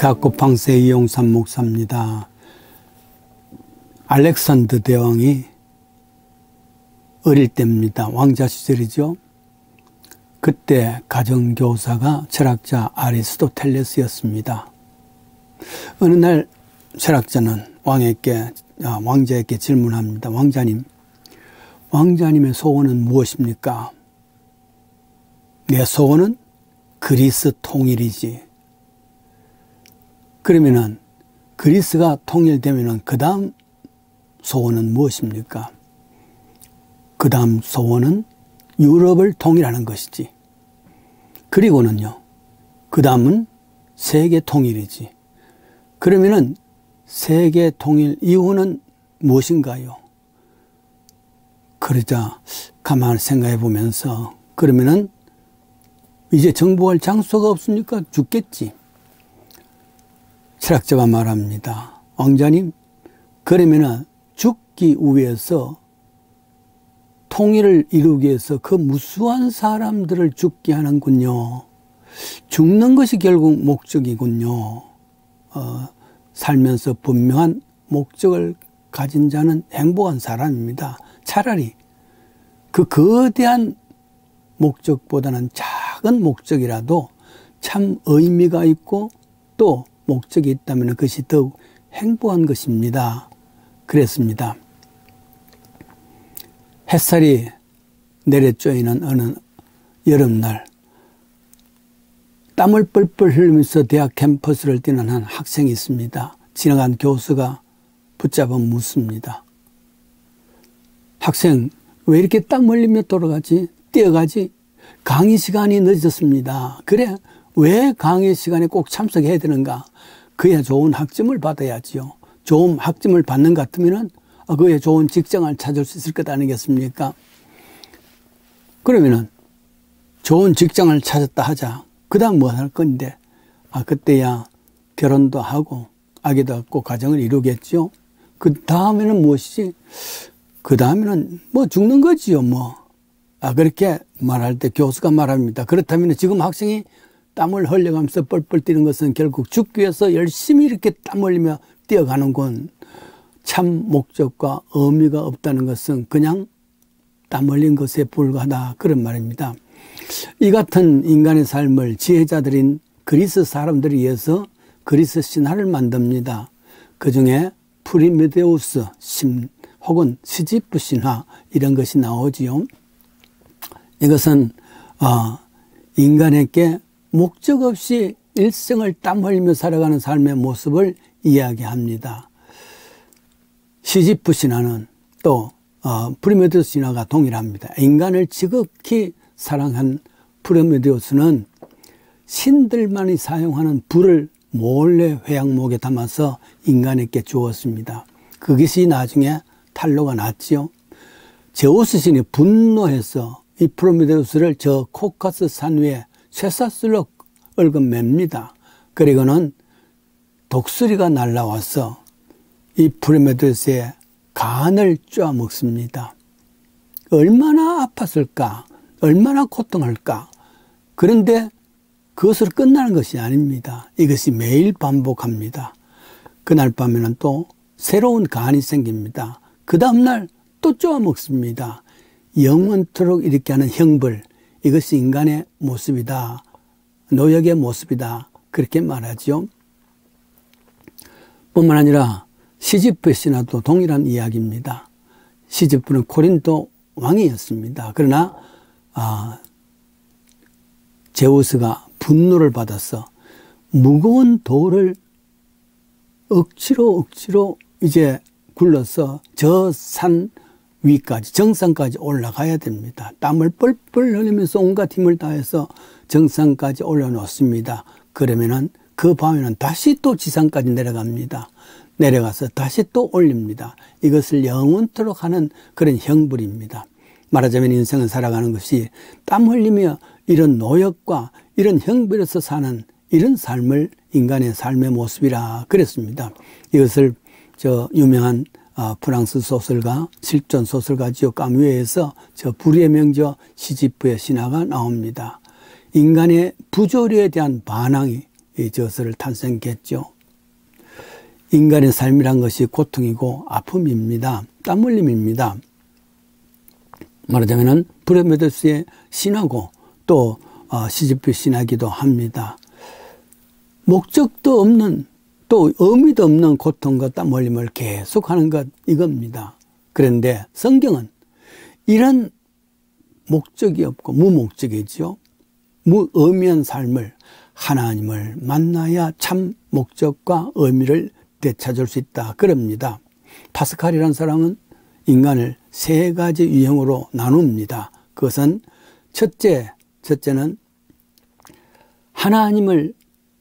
가코팡세 이용삼 목사입니다. 알렉산더 대왕이 어릴 때입니다. 왕자 시절이죠. 그때 가정교사가 철학자 아리스토텔레스였습니다. 어느 날 철학자는 왕자에게 질문합니다. 왕자님의 소원은 무엇입니까? 내 소원은 그리스 통일이지. 그러면은 그리스가 통일되면은 그 다음 소원은 무엇입니까? 그 다음 소원은 유럽을 통일하는 것이지. 그리고는요, 그 다음은 세계 통일이지. 그러면은 세계 통일 이후는 무엇인가요? 그러자 가만히 생각해 보면서 그러면은 이제 정복할 장소가 없으니까 죽겠지. 철학자가 말합니다. 왕자님, 그러면은 죽기 위해서 통일을 이루기 위해서 그 무수한 사람들을 죽게 하는군요. 죽는 것이 결국 목적이군요. 살면서 분명한 목적을 가진 자는 행복한 사람입니다. 차라리 그 거대한 목적보다는 작은 목적이라도 참 의미가 있고 또 목적이 있다면 그것이 더욱 행복한 것입니다. 그랬습니다. 햇살이 내려쬐이는 어느 여름날 땀을 뻘뻘 흘리면서 대학 캠퍼스를 뛰는 한 학생이 있습니다. 지나간 교수가 붙잡아 묻습니다. 학생, 왜 이렇게 땀 흘리며 돌아가지? 뛰어가지? 강의 시간이 늦었습니다. 그래, 왜 강의 시간에 꼭 참석해야 되는가? 그야 좋은 학점을 받아야지요. 좋은 학점을 받는 것 같으면은 그에 좋은 직장을 찾을 수 있을 것 아니겠습니까? 그러면은 좋은 직장을 찾았다 하자. 그 다음 뭐 할 건데? 그때야 결혼도 하고 아기도 갖고 가정을 이루겠죠. 그 다음에는 무엇이지? 그 다음에는 뭐 죽는 거지요, 뭐. 그렇게 말할 때 교수가 말합니다. 그렇다면 지금 학생이 땀을 흘려가면서 뻘뻘 뛰는 것은 결국 죽기 위해서 열심히 이렇게 땀 흘리며 뛰어가는군. 참 목적과 의미가 없다는 것은 그냥 땀 흘린 것에 불과하다. 그런 말입니다. 이 같은 인간의 삶을 지혜자들인 그리스 사람들에 의해서 그리스 신화를 만듭니다. 그 중에 프리메데우스 신 혹은 시지프 신화 이런 것이 나오지요. 이것은 인간에게 목적 없이 일생을 땀 흘리며 살아가는 삶의 모습을 이야기합니다. 시지프 신화는 또 프리메데우스 신화가 동일합니다. 인간을 지극히 사랑한 프리메데우스는 신들만이 사용하는 불을 몰래 회양목에 담아서 인간에게 주었습니다. 그것이 나중에 탄로가 났지요. 제우스 신이 분노해서 이 프리메데우스를 저 코카스 산 위에 쇠사슬로 얽어맵니다. 그리고는 독수리가 날라와서 이 프리메데우스의 간을 쪼아먹습니다. 얼마나 아팠을까? 얼마나 고통할까? 그런데 그것으로 끝나는 것이 아닙니다. 이것이 매일 반복합니다. 그날 밤에는 또 새로운 간이 생깁니다. 그 다음날 또 쪼아먹습니다. 영원토록 이렇게 하는 형벌, 이것이 인간의 모습이다. 노역의 모습이다. 그렇게 말하죠. 뿐만 아니라 시지프의 신화도 동일한 이야기입니다. 시지프는 코린도 왕이었습니다. 그러나 제우스가 분노를 받아서 무거운 돌을 억지로 이제 굴러서 저 산 위까지 정상까지 올라가야 됩니다. 땀을 뻘뻘 흘리면서 온갖 힘을 다해서 정상까지 올려놓습니다. 그러면은 그 밤에는 다시 또 지상까지 내려갑니다. 내려가서 다시 또 올립니다. 이것을 영원토록 하는 그런 형벌입니다. 말하자면 인생은 살아가는 것이 땀 흘리며 이런 노역과 이런 형벌에서 사는 이런 삶을 인간의 삶의 모습이라 그랬습니다. 이것을 유명한 프랑스 소설가, 실존 소설가지요 까뮈에서 불의의 명저 시지프의 신화가 나옵니다. 인간의 부조리에 대한 반항이 이 저서를 탄생했죠. 인간의 삶이란 것이 고통이고 아픔입니다. 땀 흘림입니다. 말하자면 브레메데스의 신하고 또 시지프 신하기도 합니다. 목적도 없는 또 의미도 없는 고통과 땀 흘림을 계속하는 것 이겁니다. 그런데 성경은 이런 목적이 없고 무목적이죠. 무의미한 삶을 하나님을 만나야 참 목적과 의미를 되찾을 수 있다 그럽니다. 파스칼이라는 사람은 인간을 세 가지 유형으로 나눕니다. 그것은 첫째는 하나님을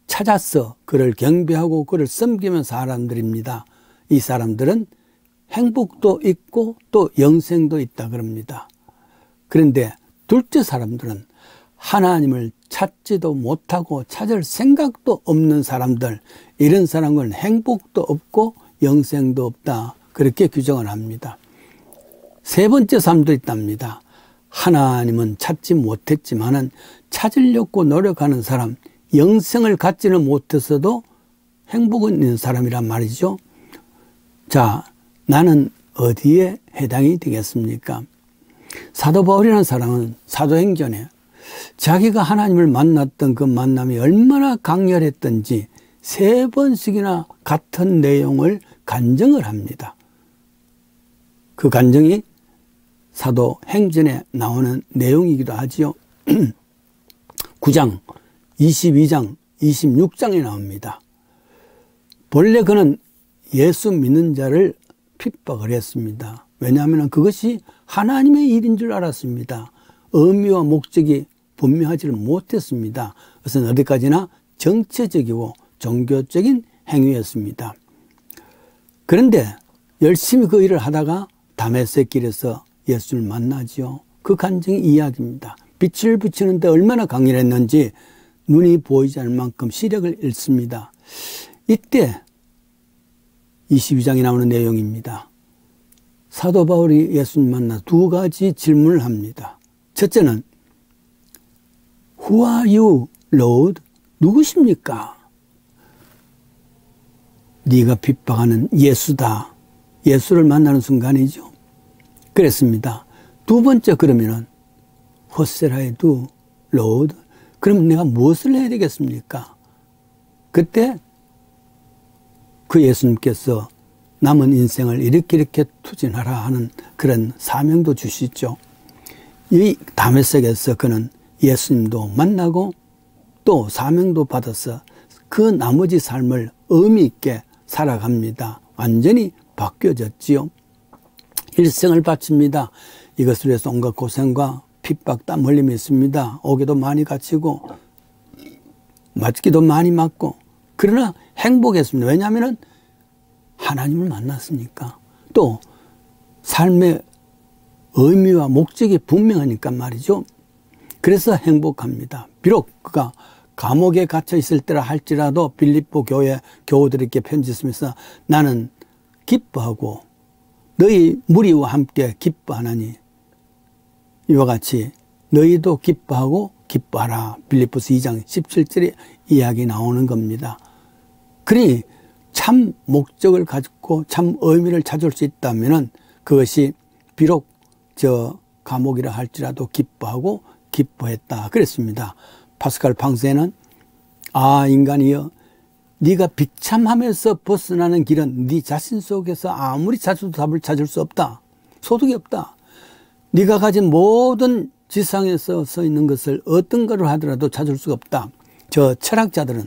찾아서 그를 경배하고 그를 섬기는 사람들입니다. 이 사람들은 행복도 있고 또 영생도 있다 그럽니다. 그런데 둘째 사람들은 하나님을 찾지도 못하고 찾을 생각도 없는 사람들, 이런 사람은 행복도 없고 영생도 없다 그렇게 규정을 합니다. 세 번째 사람도 있답니다. 하나님은 찾지 못했지만은 찾으려고 노력하는 사람, 영생을 갖지는 못했어도 행복은 있는 사람이란 말이죠. 자, 나는 어디에 해당이 되겠습니까? 사도 바울이라는 사람은 사도행전에 자기가 하나님을 만났던 그 만남이 얼마나 강렬했던지 3번씩이나 같은 내용을 간증을 합니다. 그 간증이 사도행전에 나오는 내용이기도 하지요. 9장, 22장, 26장에 나옵니다. 본래 그는 예수 믿는 자를 핍박을 했습니다. 왜냐하면 그것이 하나님의 일인 줄 알았습니다. 의미와 목적이 분명하지를 못했습니다. 그것은 어디까지나 정치적이고 종교적인 행위였습니다. 그런데 열심히 그 일을 하다가 다메섹 길에서 예수를 만나지요. 그 간증이 이야기입니다. 빛을 비추는데 얼마나 강렬했는지 눈이 보이지 않을 만큼 시력을 잃습니다. 이때 22장에 나오는 내용입니다. 사도 바울이 예수님 만나 2가지 질문을 합니다. 첫째는 Who are you, Lord? 누구십니까? 네가 핍박하는 예수다. 예수를 만나는 순간이죠. 그랬습니다. 두 번째 그러면은 What shall I do, Lord? 그럼 내가 무엇을 해야 되겠습니까? 그때 그 예수님께서 남은 인생을 이렇게 투진하라 하는 그런 사명도 주시죠. 이 다메섹에서 그는 예수님도 만나고 또 사명도 받아서 그 나머지 삶을 의미 있게 살아갑니다. 완전히 바뀌어졌지요. 일생을 바칩니다. 이것을 위해서 온갖 고생과 핍박, 땀 흘림이 있습니다. 오기도 많이 갇히고 맞기도 많이 맞고 그러나 행복했습니다. 왜냐하면 하나님을 만났으니까 또 삶의 의미와 목적이 분명하니까 말이죠. 그래서 행복합니다. 비록 그가 감옥에 갇혀 있을 때라 할지라도 빌립보 교회 교우들에게 편지 쓰면서 나는 기뻐하고 너희 무리와 함께 기뻐하나니 이와 같이 너희도 기뻐하고 기뻐하라. 빌립보서 2장 17절에 이야기 나오는 겁니다. 그러니 참 목적을 가지고 참 의미를 찾을 수 있다면 그것이 비록 저 감옥이라 할지라도 기뻐하고 기뻐했다 그랬습니다. 파스칼 방세는 인간이여 네가 비참함에서 벗어나는 길은 네 자신 속에서 아무리 찾아도 답을 찾을 수 없다. 소득이 없다. 네가 가진 모든 지상에서 서 있는 것을 어떤 거를 하더라도 찾을 수가 없다. 저 철학자들은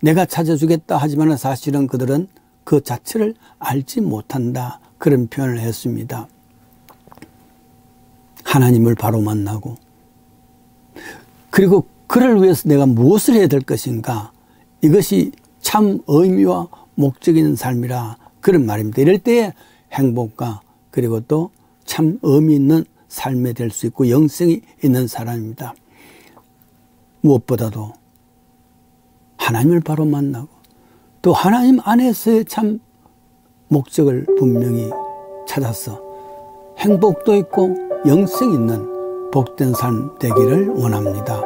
내가 찾아주겠다 하지만 사실은 그들은 그 자체를 알지 못한다. 그런 표현을 했습니다. 하나님을 바로 만나고 그리고 그를 위해서 내가 무엇을 해야 될 것인가. 이것이 참 의미와 목적이 있는 삶이라 그런 말입니다. 이럴 때에 행복과 그리고 또 참 의미 있는 삶이 될 수 있고 영생이 있는 사람입니다. 무엇보다도 하나님을 바로 만나고 또 하나님 안에서의 참 목적을 분명히 찾아서 행복도 있고 영생 있는 복된 삶 되기를 원합니다.